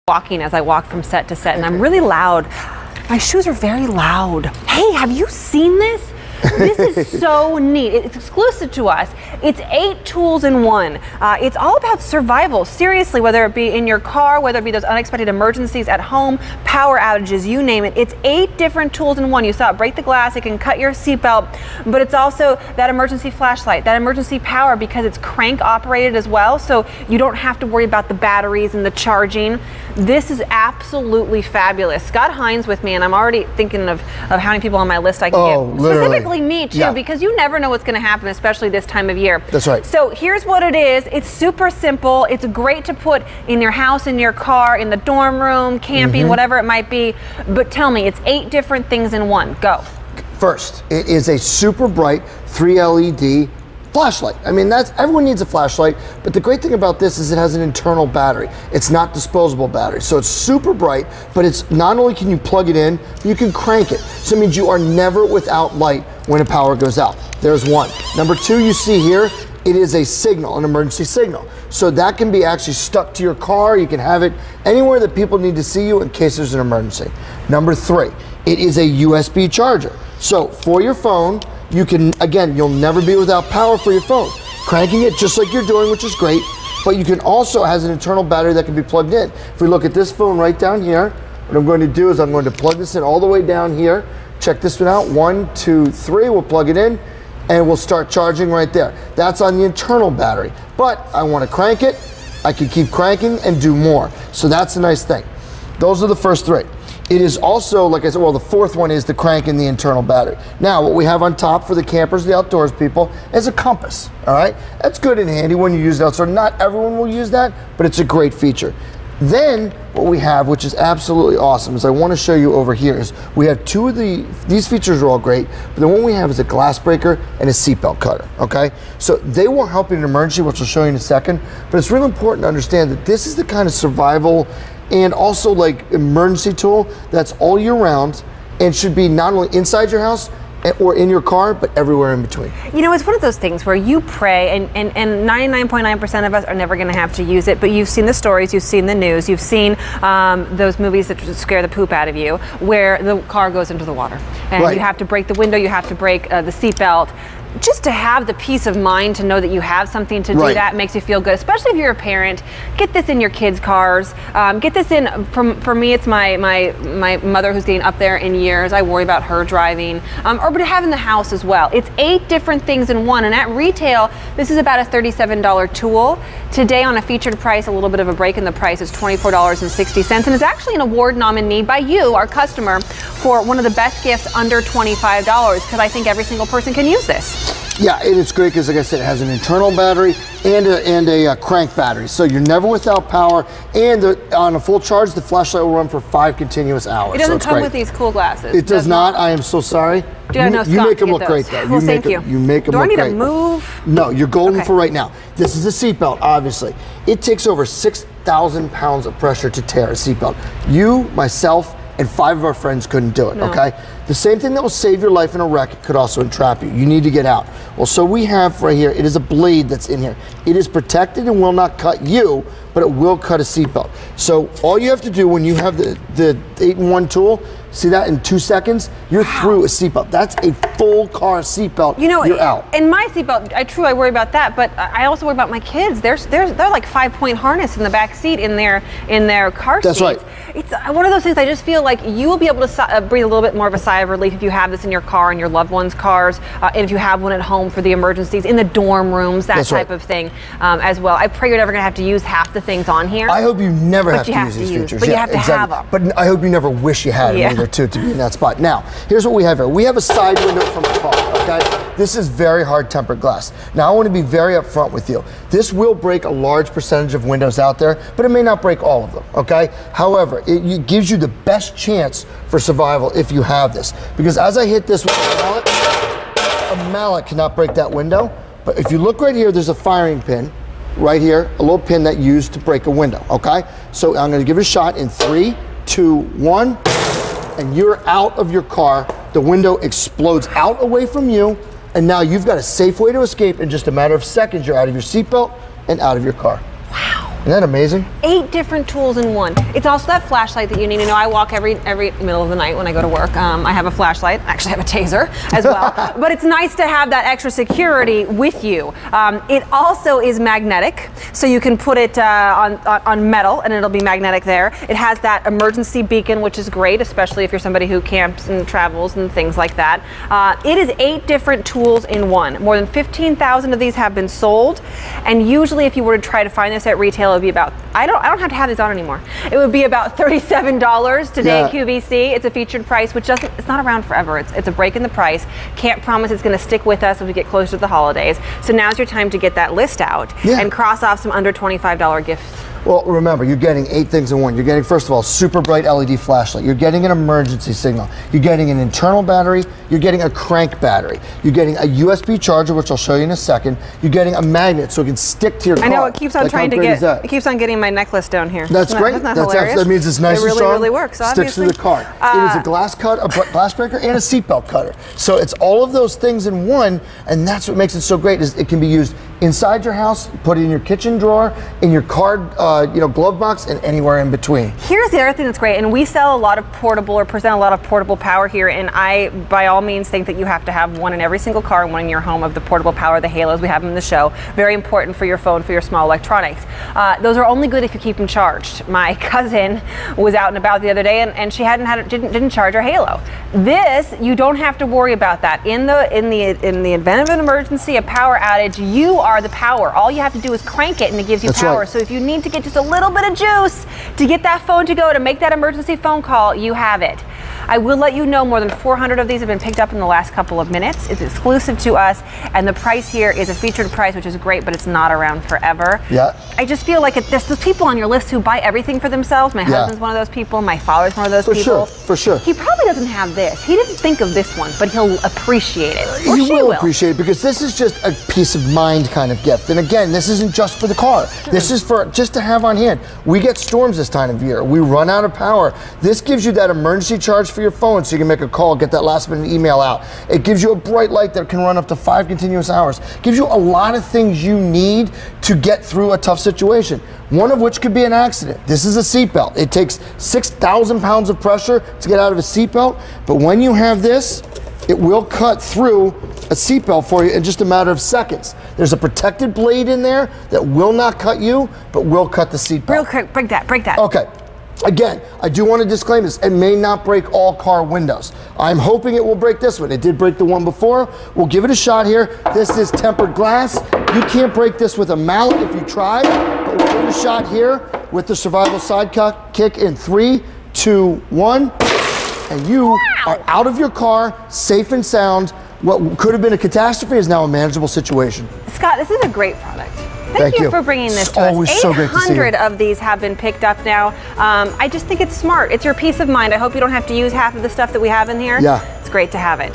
walking as I walk from set to set, and I'm really loud. My shoes are very loud. Hey, have you seen this? This is so neat. It's exclusive to us. It's 8 tools in one. It's all about survival. Seriously, whether it be in your car, whether it be those unexpected emergencies at home, power outages, you name it. It's 8 different tools in one. You saw it break the glass, it can cut your seatbelt, but it's also that emergency flashlight, that emergency power, because it's crank operated as well, so you don't have to worry about the batteries and the charging. This is absolutely fabulous. Scott Hines with me, and I'm already thinking of how many people on my list I can get. Literally. Specifically me too, because you never know what's going to happen, especially this time of year. That's right. So here's what it is. It's super simple. It's great to put in your house, in your car, in the dorm room, camping, whatever it might be. But tell me, it's 8 different things in one. Go. First, it is a super bright 3 LED flashlight. I mean, everyone needs a flashlight, but the great thing about this is it has an internal battery. It's not disposable battery, so it's super bright, but it's not only can you plug it in, you can crank it. So it means you are never without light when the power goes out. There's one. Number 2, you see here, it is a signal, an emergency signal. So that can be actually stuck to your car. You can have it anywhere that people need to see you in case there's an emergency. Number 3, it is a USB charger. So for your phone, you can, again, you'll never be without power for your phone. Cranking it just like you're doing, which is great, but you can also, has an internal battery that can be plugged in. If we look at this phone right down here, what I'm going to do is I'm going to plug this in all the way down here. Check this one out, 1, 2, 3, we'll plug it in, and we'll start charging right there. That's on the internal battery, but I want to crank it, I can keep cranking and do more. So that's a nice thing. Those are the first 3. It is also, like I said, well, the 4th one is the crank in the internal battery. Now, what we have on top for the campers, the outdoors people, is a compass, all right? That's good and handy when you use it outside. Not everyone will use that, but it's a great feature. Then, what we have, which is absolutely awesome, is I want to show you over here, is we have 2 of these features are all great, but the one we have is a glass breaker and a seatbelt cutter, okay? So they will help in an emergency, which I'll show you in a second, but it's really important to understand that this is the kind of survival and also like emergency tool that's all year round and should be not only inside your house or in your car, but everywhere in between. You know, it's one of those things where you pray, and 99.9% of us are never going to have to use it, but you've seen the stories, you've seen the news, you've seen those movies that scare the poop out of you, where the car goes into the water. And you have to break the window, you have to break the seatbelt. Just to have the peace of mind to know that you have something to do that makes you feel good, especially if you're a parent. Get this in your kids' cars. Get this in, for me, it's my mother who's getting up there in years. I worry about her driving, or but to have in the house as well. It's 8 different things in one, and at retail, this is about a $37 tool. Today on a featured price, a little bit of a break in the price, is $24.60, and is actually an award nominee by you, our customer, for one of the best gifts under $25, because I think every single person can use this. Yeah, and it's great because, like I said, it has an internal battery and a crank battery. So you're never without power, and on a full charge, the flashlight will run for 5 continuous hours. It doesn't so come with these cool glasses. It does not. I am so sorry. Dude, you make them look great, though. Well, thank you. You make them look great. Do I need to move? No, you're golden for right now. This is a seatbelt, obviously. It takes over 6,000 pounds of pressure to tear a seatbelt. You, myself, and 5 of our friends couldn't do it, okay? The same thing that will save your life in a wreck could also entrap you. You need to get out. Well, so we have right here, it is a blade that's in here. It is protected and will not cut you, but it will cut a seatbelt. So all you have to do when you have the 8-in-1 tool, see that in 2 seconds, you're through a seatbelt. That's a full car seatbelt. You know, you're out. And my seatbelt, I worry about that, but I also worry about my kids. They're like 5-point harness in the back seat in their car seats. That's right. It's one of those things. I just feel like you will be able to breathe a little bit more of a sigh of relief if you have this in your car and your loved ones' cars, and if you have one at home for the emergencies, in the dorm rooms, that type of thing as well. I pray you're never going to have to use half the things on here. I hope you never have to use these features. But you have to have them. But I hope you never wish you had them either, too, to be in that spot. Now, here's what we have here. We have a side window from the car, okay? This is very hard tempered glass. Now, I want to be very upfront with you. This will break a large percentage of windows out there, but it may not break all of them, okay? However, it gives you the best chance for survival if you have this. Because as I hit this with a mallet cannot break that window. But if you look right here, there's a firing pin right here, a little pin that you use to break a window, okay? So I'm gonna give it a shot in 3, 2, 1, and you're out of your car. The window explodes out away from you, and now you've got a safe way to escape. In just a matter of seconds, you're out of your seatbelt and out of your car. Wow. Isn't that amazing? 8 different tools in one. It's also that flashlight that you need to know. I walk every middle of the night when I go to work. I have a flashlight. I actually have a taser as well. But it's nice to have that extra security with you. It also is magnetic, so you can put it on metal and it'll be magnetic there. It has that emergency beacon, which is great, especially if you're somebody who camps and travels and things like that. It is 8 different tools in one. More than 15,000 of these have been sold, and usually if you were to try to find this at retail, it would be about, I don't have to have these on anymore. It would be about $37 today at QVC. It's a featured price, which it's not around forever. It's a break in the price. Can't promise it's going to stick with us as we get closer to the holidays. So now's your time to get that list out and cross off some under $25 gifts. Well, remember, you're getting 8 things in one. You're getting, first of all, super bright LED flashlight. You're getting an emergency signal. You're getting an internal battery. You're getting a crank battery. You're getting a USB charger, which I'll show you in a second. You're getting a magnet so it can stick to your car. I know, it keeps on trying to get, it keeps on getting my necklace down here. That's great. Isn't that hilarious? That means it's nice and strong. It really works, obviously. Sticks to the car. It is a glass cut, a glass breaker, and a seatbelt cutter. So it's all of those things in one, and that's what makes it so great, is it can be used inside your house, put it in your kitchen drawer, in your car, glove box, and anywhere in between. Here's the other thing that's great, and we sell a lot of portable, or present a lot of portable power here, and I, by all means, think that you have to have one in every single car and one in your home of the portable power, the Halos. We have them in the show. Very important for your phone, for your small electronics. Those are only good if you keep them charged. My cousin was out and about the other day, and she didn't charge her Halo. This, you don't have to worry about that. In the event of an emergency, a power outage, you are the power. All you have to do is crank it, and it gives you power. Right. So if you need to get just a little bit of juice to get that phone to go, to make that emergency phone call, you have it. I will let you know more than 400 of these have been picked up in the last couple of minutes. It's exclusive to us, and the price here is a featured price, which is great, but it's not around forever. Yeah. I just feel like there's those people on your list who buy everything for themselves. My husband's one of those people. My father's one of those people. For sure. He probably doesn't have this. He didn't think of this one, but he'll appreciate it. Or he will appreciate it, because this is just a peace of mind kind of gift. And again, this isn't just for the car. This is for just to have on hand. We get storms this time of year. We run out of power. This gives you that emergency charge for your phone, so you can make a call, get that last minute email out. It gives you a bright light that can run up to 5 continuous hours. It gives you a lot of things you need to get through a tough situation, one of which could be an accident. This is a seatbelt. It takes 6,000 pounds of pressure to get out of a seatbelt, but when you have this, it will cut through a seatbelt for you in just a matter of seconds. There's a protected blade in there that will not cut you, but will cut the seatbelt. Real quick, break that. Okay. Again, I do want to disclaim this. It may not break all car windows. I'm hoping it will break this one. It did break the one before. We'll give it a shot here. This is tempered glass. You can't break this with a mallet if you try, but we'll give it a shot here with the survival side kick in 3, 2, 1. And you are out of your car, safe and sound. What could have been a catastrophe is now a manageable situation. Scott, this is a great product. Thank you for bringing this to us. Always so great to see you. 800 of these have been picked up now. I just think it's smart. It's your peace of mind. I hope you don't have to use half of the stuff that we have in here. Yeah. It's great to have it.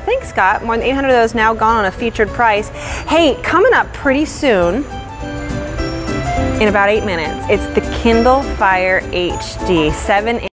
Thanks, Scott. More than 800 of those now gone on a featured price. Hey, coming up pretty soon, in about 8 minutes, it's the Kindle Fire HD 7-inch.